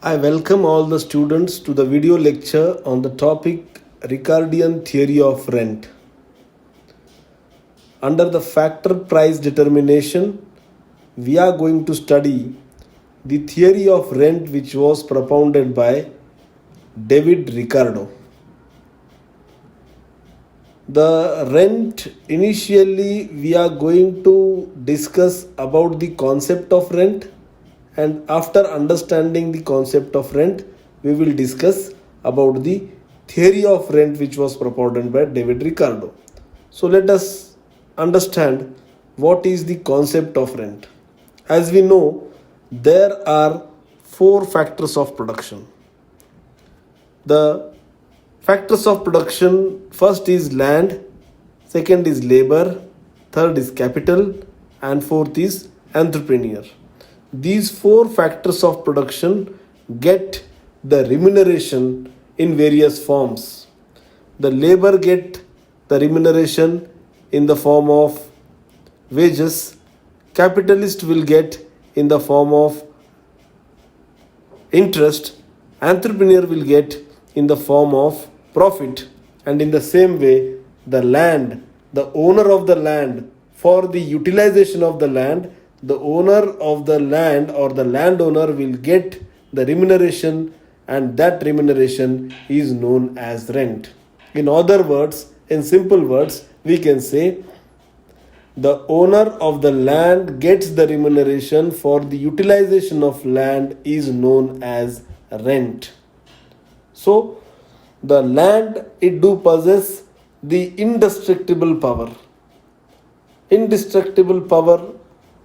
I welcome all the students to the video lecture on the topic Ricardian theory of rent. Under the factor price determination, we are going to study the theory of rent which was propounded by David Ricardo. The rent, initially we are going to discuss about the concept of rent, and after understanding the concept of rent we will discuss about the theory of rent which was propounded by David Ricardo. So let us understand what is the concept of rent. As we know, there are four factors of production. The factors of production, first is land, second is labor, third is capital, and fourth is entrepreneur. These four factors of production get the remuneration in various forms. The labor get the remuneration in the form of wages, capitalist will get in the form of interest, entrepreneur will get in the form of profit, and in the same way the land, the owner of the land, for the utilization of the land, the owner of the land or the landowner will get the remuneration, and that remuneration is known as rent. In other words, in simple words, we can say the owner of the land gets the remuneration for the utilization of land is known as rent. So the land, it do possess the indestructible power. Indestructible power,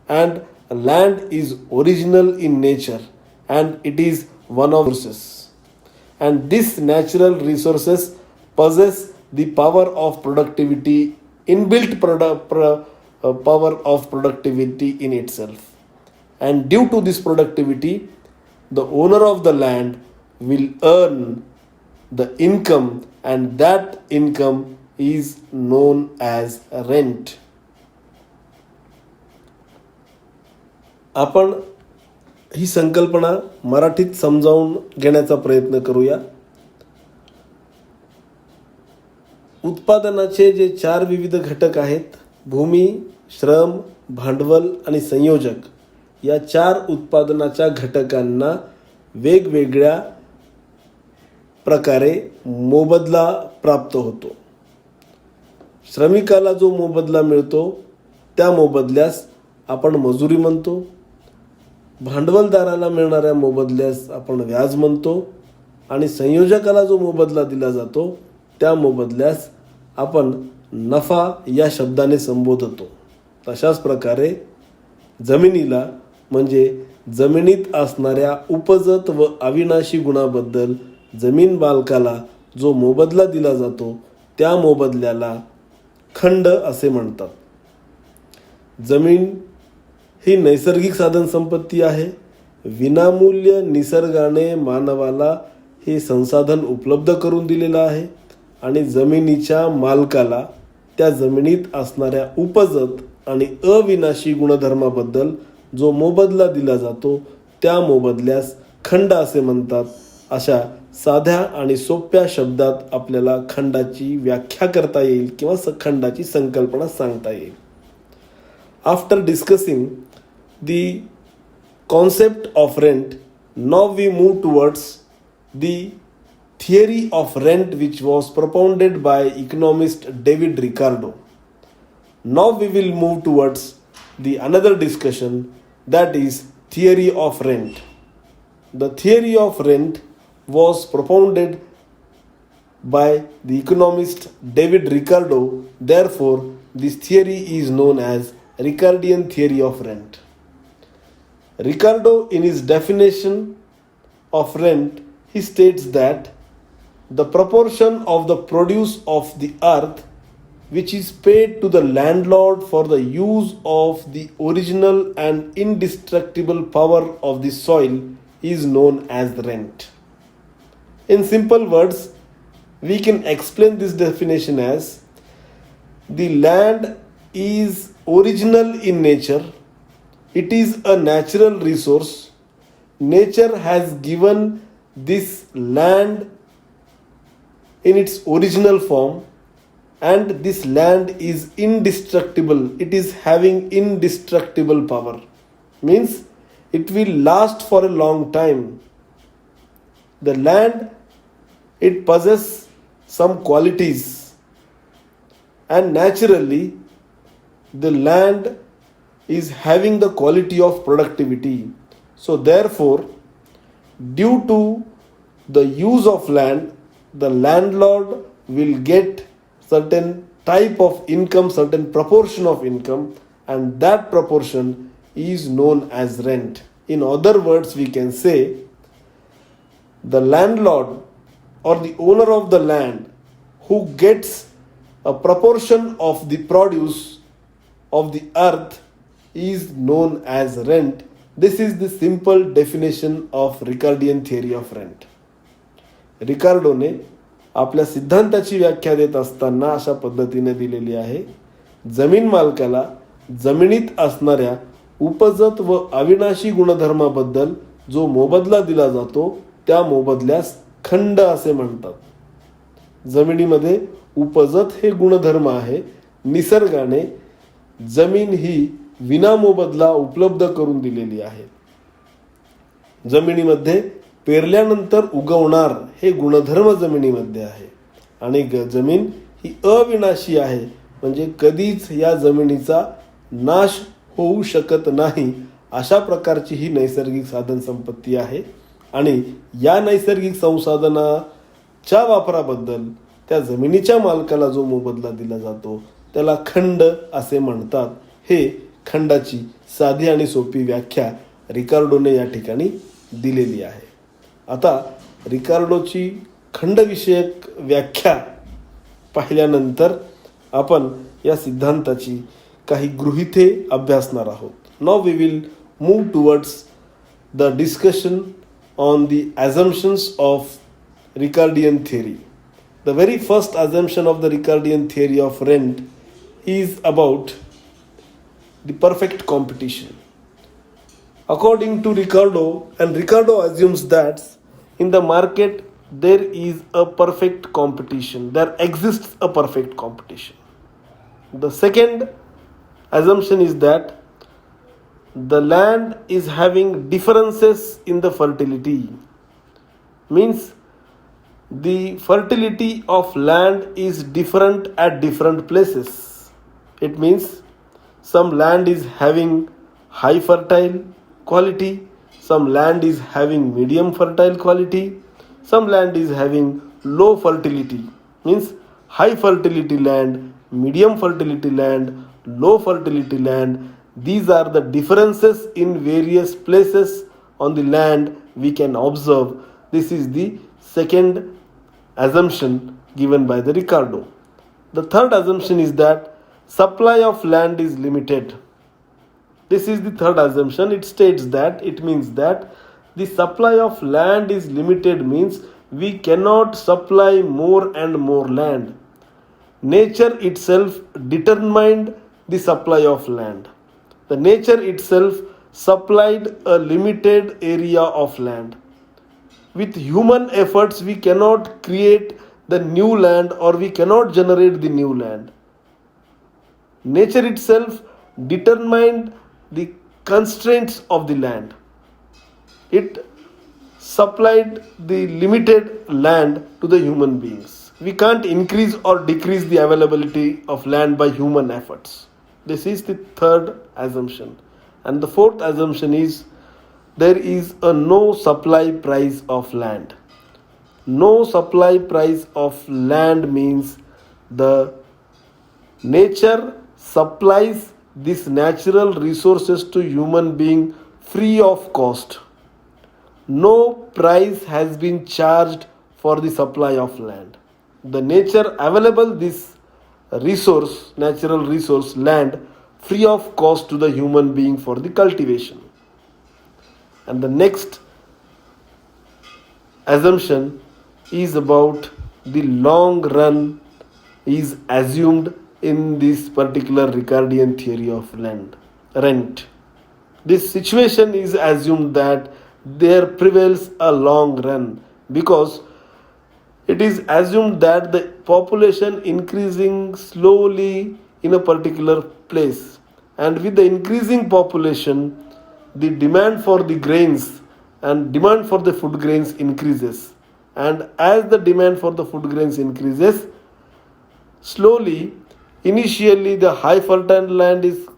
and land is original in nature and it is one of resources. And these natural resources possess the power of productivity, inbuilt power of productivity in itself. And due to this productivity, the owner of the land will earn the income, and that income is known as rent. आपण ही संकल्पना मराठीत समजावून घेण्याचा प्रयत्न करूया. उत्पादनाचे जे चार विविध घटक आहेत, भूमी, श्रम, भांडवल आणि संयोजक, या चार उत्पादनाच्या घटकांना वेगवेगळ्या प्रकारे मोबदला प्राप्त होतो. श्रमिकाला जो मोबदला मिळतो त्या मोबदल्यास आपण मजुरी म्हणतो. भांडवलदाराला मिळणाऱ्या मोबदल्यास आपण व्याज म्हणतो, आणि संयोजकाला जो मोबदला दिला जातो त्या मोबदल्यास आपण नफा या शब्दाने संबोधतो. तशाच प्रकारे जमिनीला, म्हणजे जमिनीत असणाऱ्या उपजत व अविनाशी गुणाबद्दल जमीन मालकाला जो मोबदला दिला जातो त्या मोबदल्याला खंड असे म्हणतात. जमीन ही नैसर्गिक साधन संपत्ती आहे. विनामूल्य निसर्गाने मानवाला हे संसाधन उपलब्ध करून दिलेलं आहे, आणि जमिनीच्या मालकाला त्या जमिनीत असणाऱ्या उपजत आणि अविनाशी गुणधर्माबद्दल जो मोबदला दिला जातो त्या मोबदल्यास खंड असे म्हणतात. अशा साध्या आणि सोप्या शब्दात आपल्याला खंडाची व्याख्या करता येईल किंवा खंडाची संकल्पना सांगता येईल. After discussing the concept of rent, now we move towards the theory of rent which was propounded by economist David Ricardo. Now we will move towards the another discussion, that is theory of rent. The theory of rent was propounded by the economist David Ricardo. Therefore, this theory is known as Ricardian theory of rent. Ricardo, in his definition of rent, he states that the proportion of the produce of the earth which is paid to the landlord for the use of the original and indestructible power of the soil is known as rent. In simple words, we can explain this definition as the land is original in nature, it is a natural resource nature has given this land in its original form, and this land is indestructible. It is having indestructible power. Means it will last for a long time. The land, it possesses some qualities, and naturally the land is having the quality of productivity. So therefore, due to the use of land, the landlord will get certain type of income, certain proportion of income, and that proportion is known as rent. In other words, we can say the landlord or the owner of the land who gets a proportion of the produce of the earth is known as rent. This is the simple definition of Ricardian theory of rent. रिकार्डोने आपल्या सिद्धांताची व्याख्या देत असताना अशा पद्धतीने दिलेली आहे. जमीन मालकाला जमिनीत असणाऱ्या उपजत व अविनाशी गुणधर्माबद्दल जो मोबदला दिला जातो त्या मोबदल्यास खंड असे म्हणतात. जमिनीमध्ये उपजत हे गुणधर्म आहे. निसर्गाने जमीन ही विनामोबदला उपलब्ध करून दिलेली आहे. जमिनीमध्ये पेरल्यानंतर उगवणार हे गुणधर्म जमिनीमध्ये आहे आणि जमीन ही अविनाशी आहे, म्हणजे कधीच या जमिनीचा नाश होऊ शकत नाही. अशा प्रकारची ही नैसर्गिक साधन संपत्ती आहे आणि या नैसर्गिक संसाधनाच्या वापराबद्दल त्या जमिनीच्या मालकाला जो मोबदला दिला जातो त्याला खंड असे म्हणतात. हे खंडाची साधी आणि सोपी व्याख्या रिकार्डोने या ठिकाणी दिलेली आहे. आता रिकार्डोची खंडविषयक व्याख्या पाहिल्यानंतर आपण या सिद्धांताची काही गृहीते अभ्यासणार आहोत. Now we will move towards the discussion on the assumptions of Ricardian theory. The very first assumption of the Ricardian theory of rent is about the perfect competition. According to Ricardo, and Ricardo assumes that in the market there is a perfect competition. There exists a perfect competition. The second assumption is that the land is having differences in the fertility. Means the fertility of land is different at different places. It means some land is having high fertile quality, some land is having medium fertile quality, some land is having low fertility. Means high fertility land, medium fertility land, low fertility land. These are the differences in various places on the land we can observe. This is the second assumption given by the Ricardo. The third assumption is that supply of land is limited. This is the third assumption. It states that, it means that the supply of land is limited means we cannot supply more and more land. Nature itself determined the supply of land. The nature itself supplied a limited area of land. With human efforts we cannot create the new land or we cannot generate the new land. Nature itself determined the constraints of the land. It supplied the limited land to the human beings. We can't increase or decrease the availability of land by human efforts. This is the third assumption. And the fourth assumption is there is a no supply price of land. No supply price of land means the nature supplies these natural resources to human being free of cost. No price has been charged for the supply of land. The nature available this resource, natural resource, land, free of cost to the human being for the cultivation. And the next assumption is about the long run is assumed in this particular Ricardian theory of rent. This situation is assumed that there prevails a long run, because it is assumed that the population increasing slowly in a particular place, and with the increasing population the demand for the grains and demand for the food grains increases, and as the demand for the food grains increases slowly, initially the high fertile land is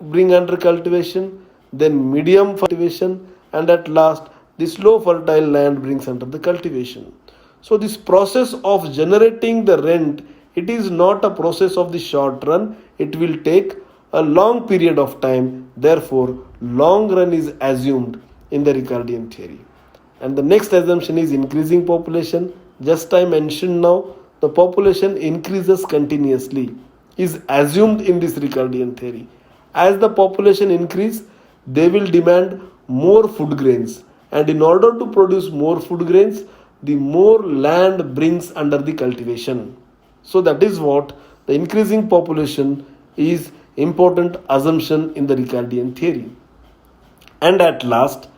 bring under cultivation, then medium cultivation, and at last the slow fertile land brings under the cultivation. So this process of generating the rent, it is not a process of the short run, it will take a long period of time. Therefore, long run is assumed in the Ricardian theory. And the next assumption is increasing population. Just I mentioned now, the population increases continuously is assumed in this Ricardian theory. As the population increase, they will demand more food grains, and in order to produce more food grains, the more land brings under the cultivation. So that is what the increasing population is important assumption in the Ricardian theory. And at last,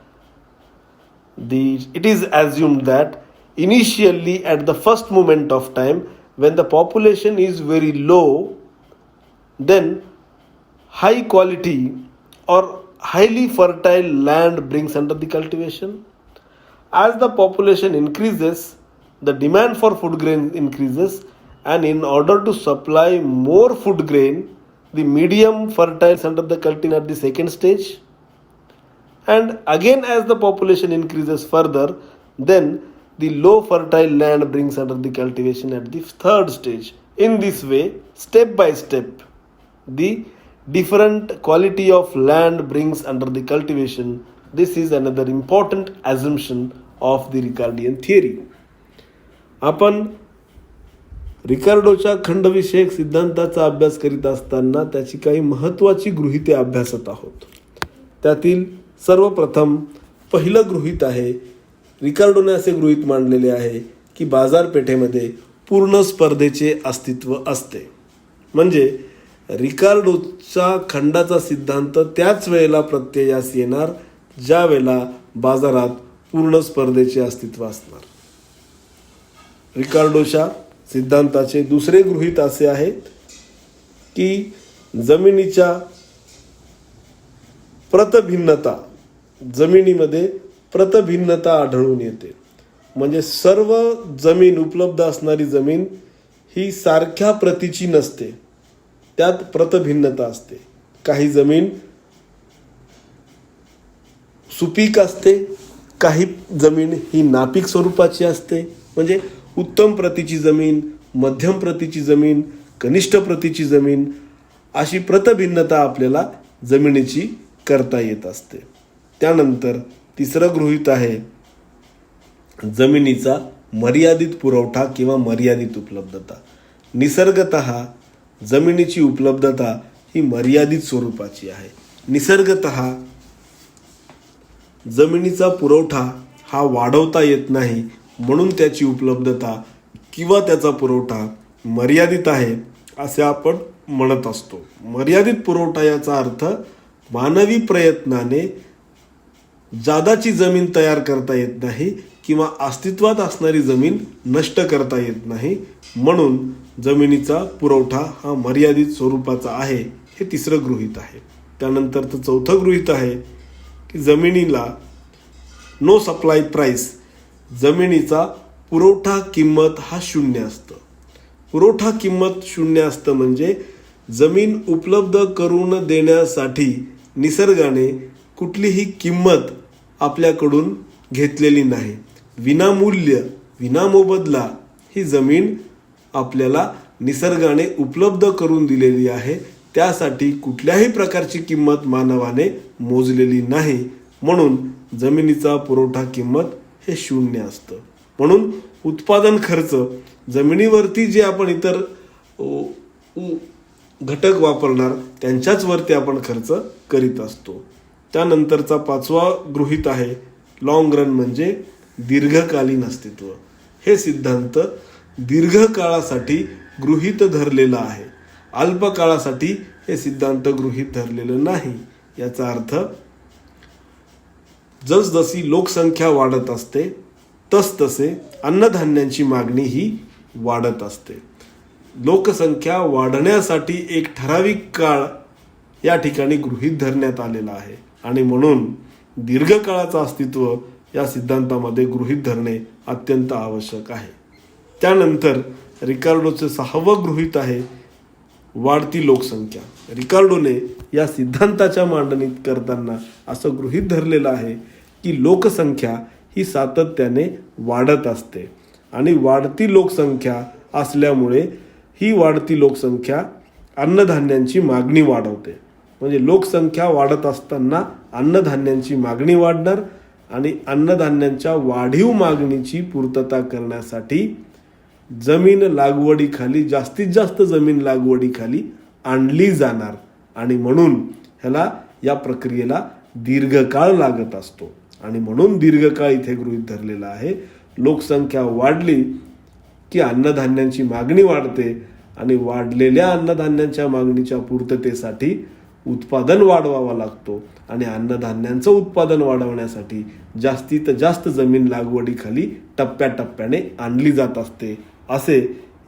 it is assumed that initially at the first moment of time, when the population is very low, then high quality or highly fertile land brings under the cultivation. As the population increases, the demand for food grain increases, and in order to supply more food grain, the medium fertile under the cultivation at the second stage. And again, as the population increases further, then the low fertile land brings under the cultivation at the third stage. In this way, step by step, the different quality of land brings under the cultivation. This is another important assumption of the Ricardian theory. आपण रिकार्डोच्या खंडविषयक सिद्धांताचा अभ्यास करीत असताना त्याची काही महत्त्वाची गृहीते अभ्यासत आहोत. त्यातील सर्वप्रथम पहिलं गृहीत आहे, रिकार्डोने असे गृहीत मांडलेले आहे की बाजारपेठेमध्ये पूर्ण स्पर्धेचे अस्तित्व असते. म्हणजे रिकार्डोचा खंडाचा सिद्धांत त्याच वेळेला प्रत्ययास येणार ज्या वेळेला बाजारात पूर्ण स्पर्धेचे अस्तित्व असणार. रिकार्डोच्या सिद्धांताचे दुसरे गृहीत असे आहे की जमिनीच्या प्रतभिन्नता, जमिनीमध्ये प्रतभिन्नता आढळून येते. म्हणजे सर्व जमीन, उपलब्ध असणारी जमीन ही सारख्या प्रतीची नसते, त्यात प्रतभिन्नता असते. काही जमीन सुपीक असते, काही जमीन ही नापीक स्वरूपाची असते. म्हणजे उत्तम प्रतीची जमीन, मध्यम प्रतीची जमीन, कनिष्ठ प्रतीची जमीन, अशी प्रतभिन्नता आपल्याला जमिनीची करता येत असते. त्यानंतर तिसरं गृहीत आहे जमिनीचा मर्यादित पुरवठा किंवा मर्यादित उपलब्धता. निसर्गतः जमिनीची उपलब्धता ही मर्यादित स्वरूपाची आहे. निसर्गतः जमिनीचा पुरवठा हा वाढवता येत नाही, म्हणून त्याची उपलब्धता किंवा त्याचा पुरवठा मर्यादित आहे असे आपण म्हणत असतो. मर्यादित पुरवठा याचा अर्थ मानवी प्रयत्नाने जादाची जमीन तयार करता येत नाही किंवा अस्तित्वात असणारी जमीन नष्ट करता येत नाही, म्हणून जमिनीचा पुरवठा हा मर्यादित स्वरूपाचा आहे. हे तिसरं गृहीत आहे. त्यानंतरचं चौथं गृहीत आहे की जमिनीला नो सप्लाय प्राइस, जमिनीचा पुरवठा किंमत हा शून्य असतं. पुरवठा किंमत शून्य असतं म्हणजे जमीन उपलब्ध करून देण्यासाठी निसर्गाने कुठलीही किंमत आपल्याकडून घेतलेली नाही. विनामूल्य, विनामोबदला ही जमीन आपल्याला निसर्गाने उपलब्ध करून दिलेली आहे. त्यासाठी कुठल्याही प्रकारची किंमत मानवाने मोजलेली नाही, म्हणून जमिनीचा पुरवठा किंमत हे शून्य असतं. म्हणून उत्पादन खर्च, जमिनीवरती जे आपण इतर घटक वापरणार त्यांच्याच वरती आपण खर्च करीत असतो. त्यानंतरचा पाचवा गृहीत आहे लॉंग रन म्हणजे दीर्घकालीन अस्तित्व. हे सिद्धांत दीर्घकाळासाठी गृहीत धरलेला आहे, अल्पकाळासाठी हे सिद्धांत गृहीत धरलेलं नाही. याचा अर्थ जसजशी लोकसंख्या वाढत असते तसतसे अन्नधान्यांची मागणी ही वाढत असते. लोकसंख्या वाढण्यासाठी एक ठराविक काळ या ठिकाणी गृहीत धरण्यात आलेला आहे आणि म्हणून दीर्घकाळाचं अस्तित्व या सिद्धांतामध्ये गृहीत धरणे अत्यंत आवश्यक आहे. त्यानंतर रिकार्डोचे 6वं गृहीत आहे वाढती लोकसंख्या. रिकार्डोने या सिद्धांताच्या मांडणीत करताना असं गृहीत धरलेलं आहे की लोकसंख्या ही सातत्याने वाढत असते आणि वाढती लोकसंख्या असल्यामुळे ही वाढती लोकसंख्या अन्नधान्यांची मागणी वाढवते. म्हणजे लोकसंख्या वाढत असताना अन्नधान्यांची मागणी वाढणार आणि अन्नधान्यांच्या वाढीव मागणीची पूर्तता करण्यासाठी जमीन लागवडीखाली जास्तीत जास्त जमीन लागवडीखाली आणली जाणार आणि म्हणून या प्रक्रियेला दीर्घकाळ लागत असतो आणि म्हणून दीर्घकाळ इथे गृहीत धरलेला आहे. लोकसंख्या वाढली की अन्नधान्यांची मागणी वाढते आणि वाढलेल्या अन्नधान्यांच्या मागणीच्या पूर्ततेसाठी उत्पादन वाढवावं लागतो आणि अन्नधान्यांचं उत्पादन वाढवण्यासाठी जास्तीत जास्त जमीन लागवडीखाली टप्प्याटप्प्याने आणली जात असते, असे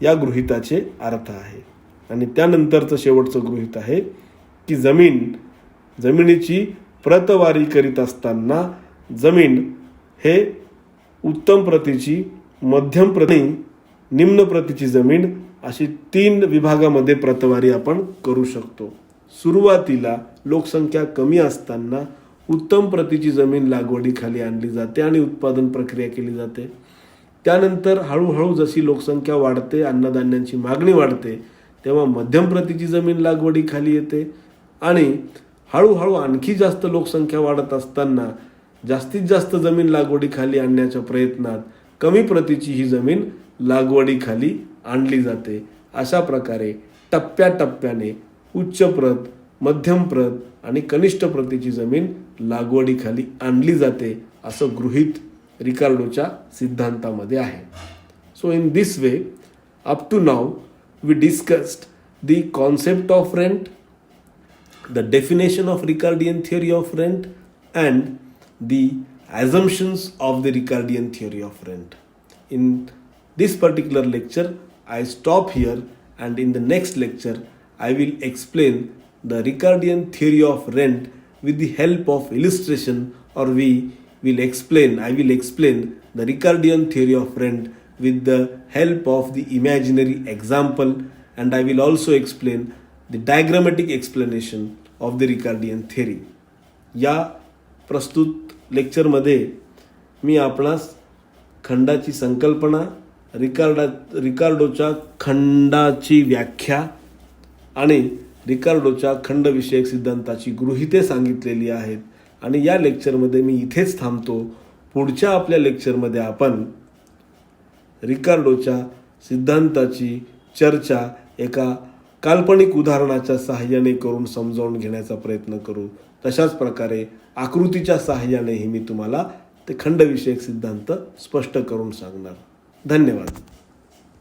या गृहीताचे अर्थ आहे. आणि त्यानंतरचं शेवटचं गृहीत आहे की जमिनीची प्रतवारी करीत असताना जमीन हे उत्तम प्रतीची, मध्यम प्रती, निम्न प्रतीची जमीन अशी 3 विभागामध्ये प्रतवारी आपण करू शकतो. सुरुवातीला लोकसंख्या कमी असताना उत्तम प्रतीची जमीन लागवडीखाली आणली जाते आणि उत्पादन प्रक्रिया केली जाते. त्यानंतर हळूहळू जशी लोकसंख्या वाढते, अन्नधान्यांची मागणी वाढते, तेव्हा मध्यम प्रतीची जमीन लागवडीखाली येते आणि हळूहळू आणखी जास्त लोकसंख्या वाढत असताना जास्तीत जास्त जमीन लागवडीखाली आणण्याच्या प्रयत्नात कमी प्रतीची ही जमीन लागवडीखाली आणली जाते. अशा प्रकारे टप्प्याटप्प्याने उच्च प्रत, मध्यम प्रत आणि कनिष्ठ प्रतीची जमीन लागवडीखाली आणली जाते, असं गृहीत रिकार्डोच्या सिद्धांतामध्ये आहे. So in this way up to now we discussed the concept of rent, the definition of Ricardian theory of rent and the assumptions of the Ricardian theory of rent. In this particular lecture, I stop here, and in the next lecture, I will explain the Ricardian theory of rent with the help of illustration, or I will explain the Ricardian theory of rent with the help of the imaginary example, and I will also explain the diagrammatic explanation of the Ricardian theory. या प्रस्तुत लेक्चरमध्ये मी आपणास खंडाची संकल्पना, रिकार्डोच्या खंडाची व्याख्या आणि रिकार्डोच्या खंडविषयक सिद्धांताची गृहीते सांगितलेली आहेत आणि या लेक्चरमध्ये मी इथेच थांबतो. पुढच्या आपल्या लेक्चरमध्ये आपण रिकार्डोच्या सिद्धांताची चर्चा एका काल्पनिक उदाहरणाच्या सहाय्याने करून समजावून घेण्याचा प्रयत्न करू. तशाच प्रकारे आकृतीच्या सहाय्यानेही मी तुम्हाला ते खंडविषयक सिद्धांत स्पष्ट करून सांगणार. धन्यवाद.